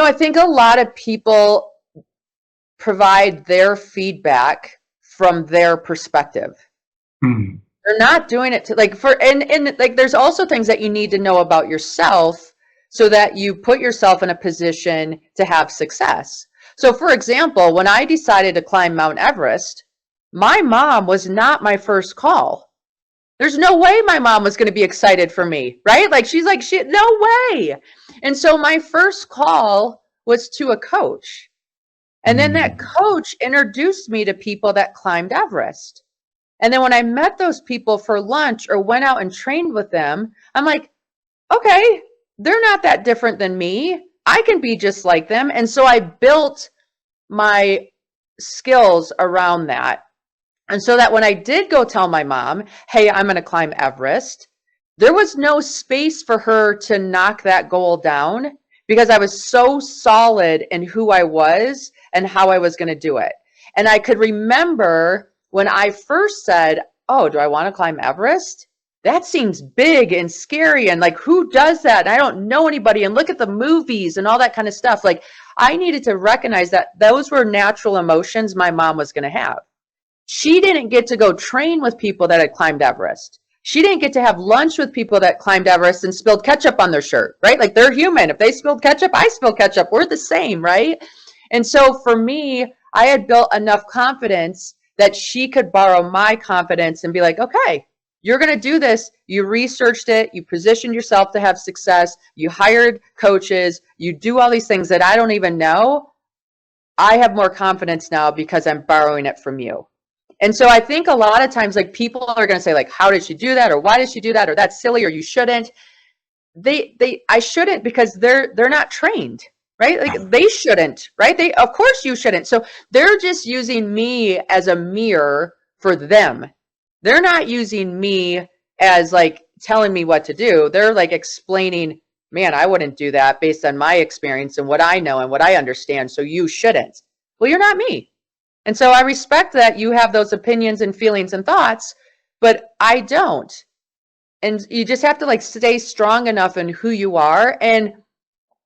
I think a lot of people provide their feedback from their perspective. Mm. They're not doing it to and like there's also things that you need to know about yourself so that you put yourself in a position to have success. So for example, when I decided to climb Mount Everest, my mom was not my first call. There's no way my mom was going to be excited for me, right? Like she's like, no way. And so my first call was to a coach. And then that coach introduced me to people that climbed Everest. And then when I met those people for lunch or went out and trained with them, I'm like, okay, they're not that different than me. I can be just like them. And so I built my skills around that. And so that when I did go tell my mom, hey, I'm going to climb Everest, there was no space for her to knock that goal down because I was so solid in who I was and how I was going to do it. And I could remember when I first said, oh, do I want to climb Everest? That seems big and scary. And like, who does that? And I don't know anybody. And look at the movies and all that kind of stuff. Like, I needed to recognize that those were natural emotions my mom was going to have. She didn't get to go train with people that had climbed Everest. She didn't get to have lunch with people that climbed Everest and spilled ketchup on their shirt, right? Like they're human. If they spilled ketchup, I spill ketchup. We're the same, right? And so for me, I had built enough confidence that she could borrow my confidence and be like, okay, you're going to do this. You researched it. You positioned yourself to have success. You hired coaches. You do all these things that I don't even know. I have more confidence now because I'm borrowing it from you. And so I think a lot of times, like people are going to say like, how did she do that? Or why did she do that? Or that's silly, or you shouldn't. I shouldn't because they're not trained, right? Like they shouldn't, right? Of course you shouldn't. So they're just using me as a mirror for them. They're not using me as like telling me what to do. They're like explaining, man, I wouldn't do that based on my experience and what I know and what I understand. So you shouldn't. Well, you're not me. And so I respect that you have those opinions and feelings and thoughts, but I don't. And you just have to like stay strong enough in who you are and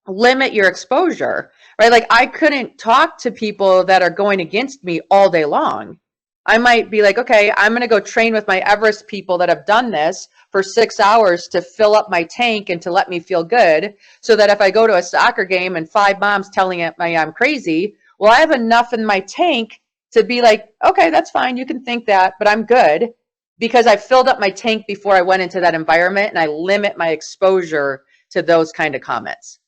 limit your exposure, right? Like I couldn't talk to people that are going against me all day long. I might be like, okay, I'm going to go train with my Everest people that have done this for 6 hours to fill up my tank and to let me feel good so that if I go to a soccer game and 5 moms telling me I'm crazy, well, I have enough in my tank to be like, okay, that's fine. You can think that, but I'm good because I filled up my tank before I went into that environment and I limit my exposure to those kind of comments.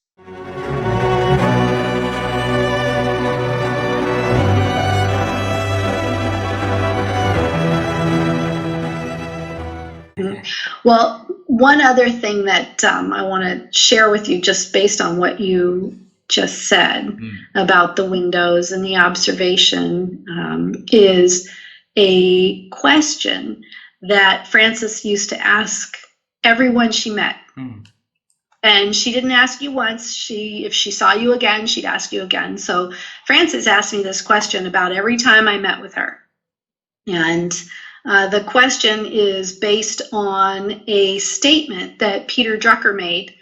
Well, one other thing that I want to share with you, just based on what you just said about the windows and the observation, is a question that Frances used to ask everyone she met. And she didn't ask you once. If she saw you again, she'd ask you again. So Frances asked me this question about every time I met with her. And the question is based on a statement that Peter Drucker made.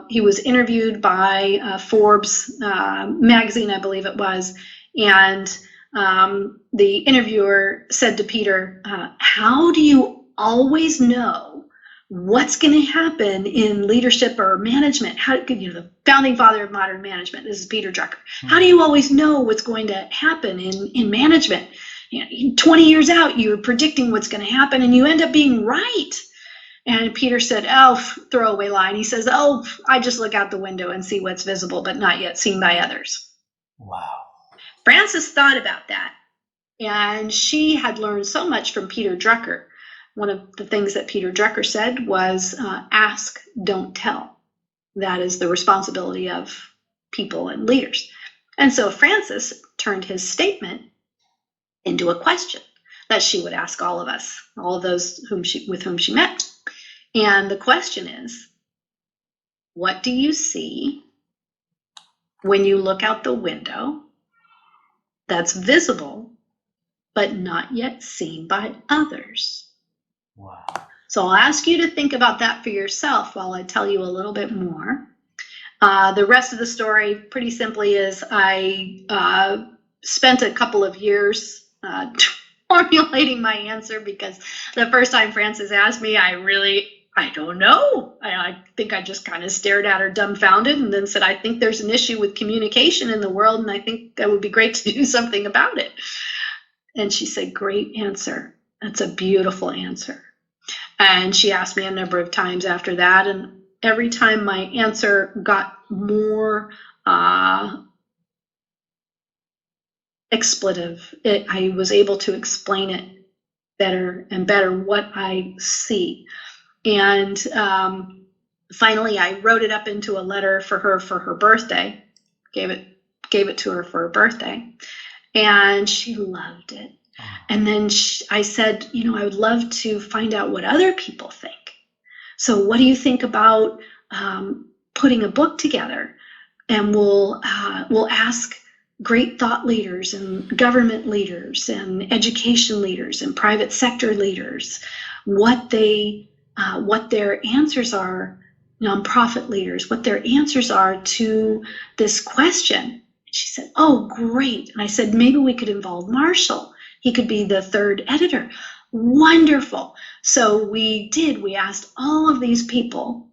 He was interviewed by Forbes magazine, I believe it was, and the interviewer said to Peter, how do you always know what's going to happen in leadership or management? The founding father of modern management, this is Peter Drucker. How do you always know what's going to happen in management? 20 years out, you're predicting what's going to happen and you end up being right. And Peter said, oh, throwaway line. He says, oh, I just look out the window and see what's visible, but not yet seen by others. Wow. Frances thought about that. And she had learned so much from Peter Drucker. One of the things that Peter Drucker said was, ask, don't tell. That is the responsibility of people and leaders. And so Frances turned his statement into a question that she would ask all of us, all of those with whom she met. And the question is, what do you see when you look out the window that's visible but not yet seen by others? Wow. So I'll ask you to think about that for yourself while I tell you a little bit more. The rest of the story, pretty simply, is I spent a couple of years formulating my answer, because the first time Frances asked me, I don't know. I think I just kind of stared at her dumbfounded and then said, I think there's an issue with communication in the world, and I think that would be great to do something about it. And she said, great answer. That's a beautiful answer. And she asked me a number of times after that, and every time my answer got more expletive, I was able to explain it better and better, what I see. And finally, I wrote it up into a letter for her birthday, gave it to her for her birthday, and she loved it. And then I said, I would love to find out what other people think. So what do you think about putting a book together, and we'll ask great thought leaders and government leaders and education leaders and private sector leaders what their answers are, nonprofit leaders, what their answers are to this question. And she said, oh, great. And I said, maybe we could involve Marshall. He could be the third editor. Wonderful. So we did. We asked all of these people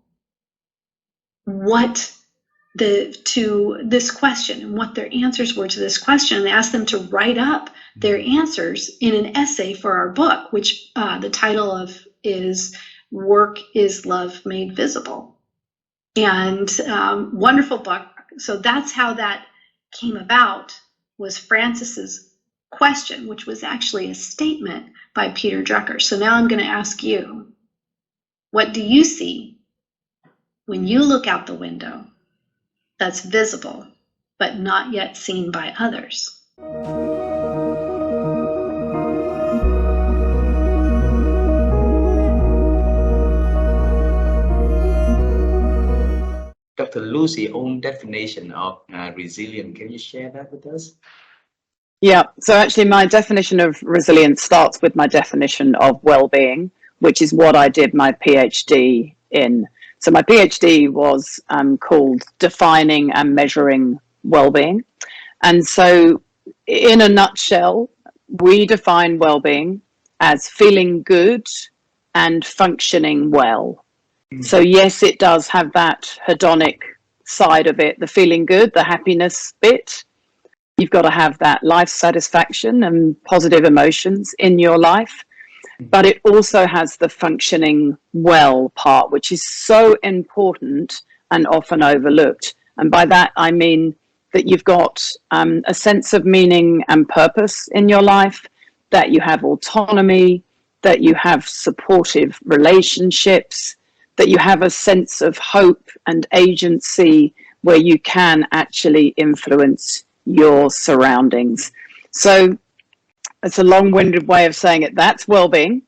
to this question and what their answers were to this question, and asked them to write up their answers in an essay for our book, which the title of is Work is Love Made Visible. And wonderful book. So that's how that came about, was Frances's question, which was actually a statement by Peter Drucker. So now I'm going to ask you, what do you see when you look out the window that's visible but not yet seen by others? Dr. Lucy's own definition of resilience. Can you share that with us? Yeah, so actually my definition of resilience starts with my definition of well-being, which is what I did my PhD in. So my PhD was called Defining and Measuring Well-being. And so in a nutshell, we define well-being as feeling good and functioning well. So yes, it does have that hedonic side of it, the feeling good, the happiness bit. You've got to have that life satisfaction and positive emotions in your life. But it also has the functioning well part, which is so important and often overlooked. And by that, I mean that you've got a sense of meaning and purpose in your life, that you have autonomy, that you have supportive relationships, that you have a sense of hope and agency where you can actually influence your surroundings. So it's a long-winded way of saying it. That's well-being.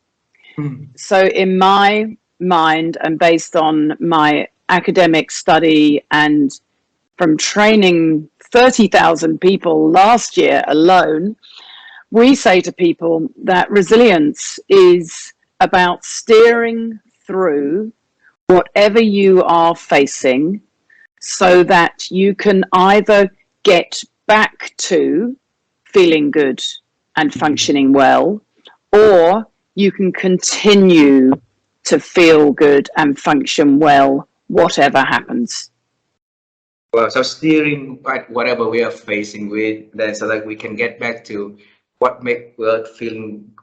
So in my mind, and based on my academic study and from training 30,000 people last year alone, we say to people that resilience is about steering through whatever you are facing so that you can either get back to feeling good and functioning well, or you can continue to feel good and function well, whatever happens. Well, so steering whatever we are facing with, then so that we can get back to what makes us feeling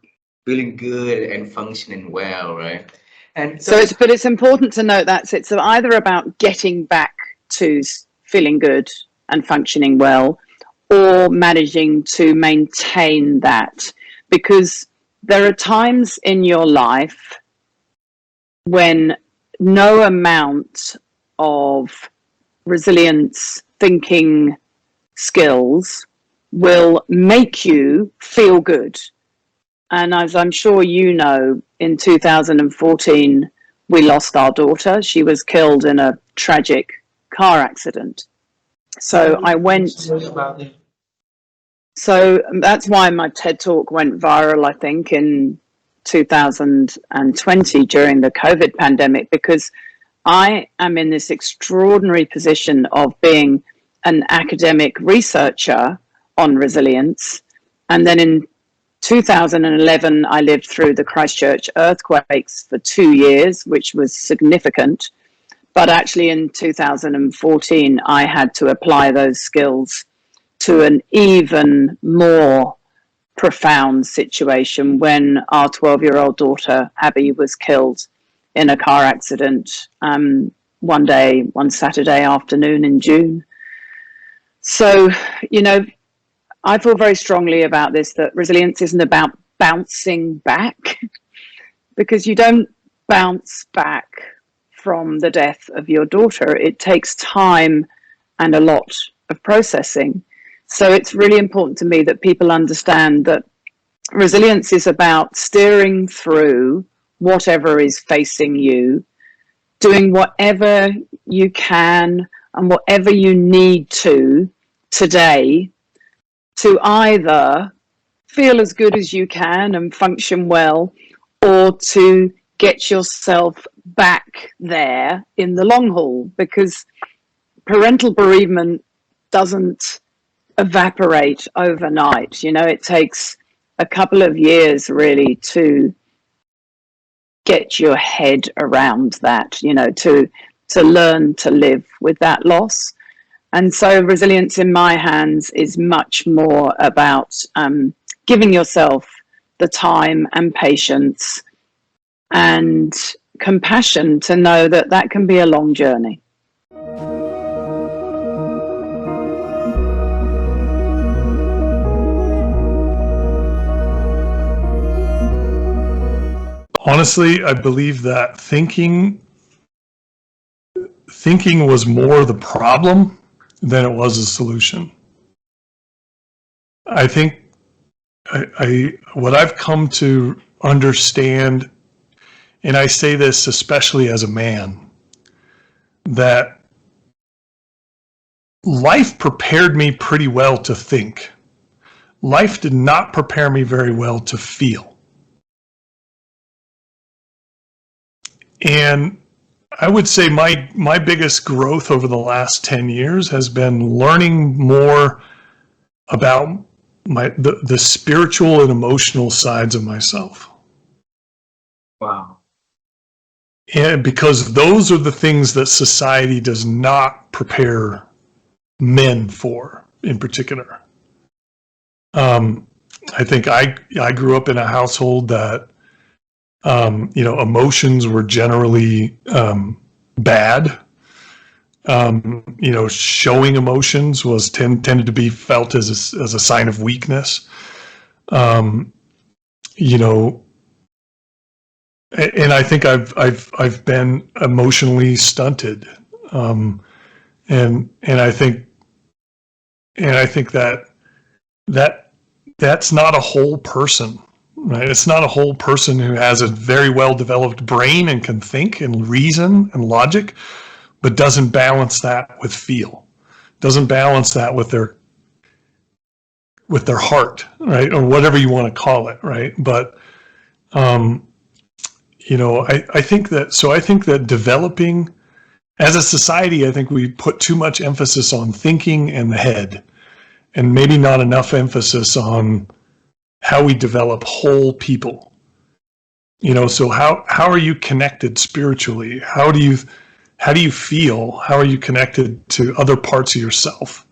good and functioning well, right? And so it's important to note that it's either about getting back to feeling good and functioning well, or managing to maintain that, because there are times in your life when no amount of resilience thinking skills will make you feel good. And as I'm sure you know, in 2014, we lost our daughter. She was killed in a tragic car accident. So I went. So that's why my TED Talk went viral, I think, in 2020 during the COVID pandemic, because I am in this extraordinary position of being an academic researcher on resilience. And then in 2011, I lived through the Christchurch earthquakes for 2 years, which was significant. But actually in 2014, I had to apply those skills to an even more profound situation when our 12-year-old daughter, Abby, was killed in a car accident one Saturday afternoon in June. So, you know, I feel very strongly about this, that resilience isn't about bouncing back, because you don't bounce back from the death of your daughter. It takes time and a lot of processing. So it's really important to me that people understand that resilience is about steering through whatever is facing you, doing whatever you can and whatever you need to today to either feel as good as you can and function well, or to get yourself back there in the long haul, because parental bereavement doesn't evaporate overnight. You know, it takes a couple of years really to get your head around that, you know, to learn to live with that loss. And so resilience in my hands is much more about giving yourself the time and patience and compassion to know that that can be a long journey. Honestly, I believe that thinking was more the problem than it was a solution. I think what I've come to understand, and I say this especially as a man, that life prepared me pretty well to think. Life did not prepare me very well to feel. And I would say my biggest growth over the last 10 years has been learning more about the spiritual and emotional sides of myself. Wow. And because those are the things that society does not prepare men for, in particular. I think I grew up in a household that you know, emotions were generally bad. You know, showing emotions was tended to be felt as a sign of weakness. You know, and I think I've been emotionally stunted, and I think that's not a whole person. Right? It's not a whole person who has a very well-developed brain and can think and reason and logic, but doesn't balance that with feel, doesn't balance that with their heart, right? Or whatever you want to call it, right? But, you know, I think that developing, as a society, I think we put too much emphasis on thinking and the head, and maybe not enough emphasis on how we develop whole people. You know, so how are you connected spiritually? How do you feel? How are you connected to other parts of yourself?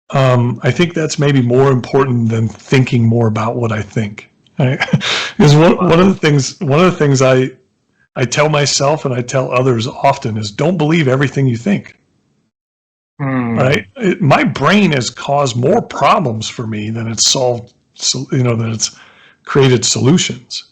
I think that's maybe more important than thinking more about what I think. Right? Because one of the things I tell myself and I tell others often is, don't believe everything you think. Right? My brain has caused more problems for me than it's solved. So, you know, that it's created solutions.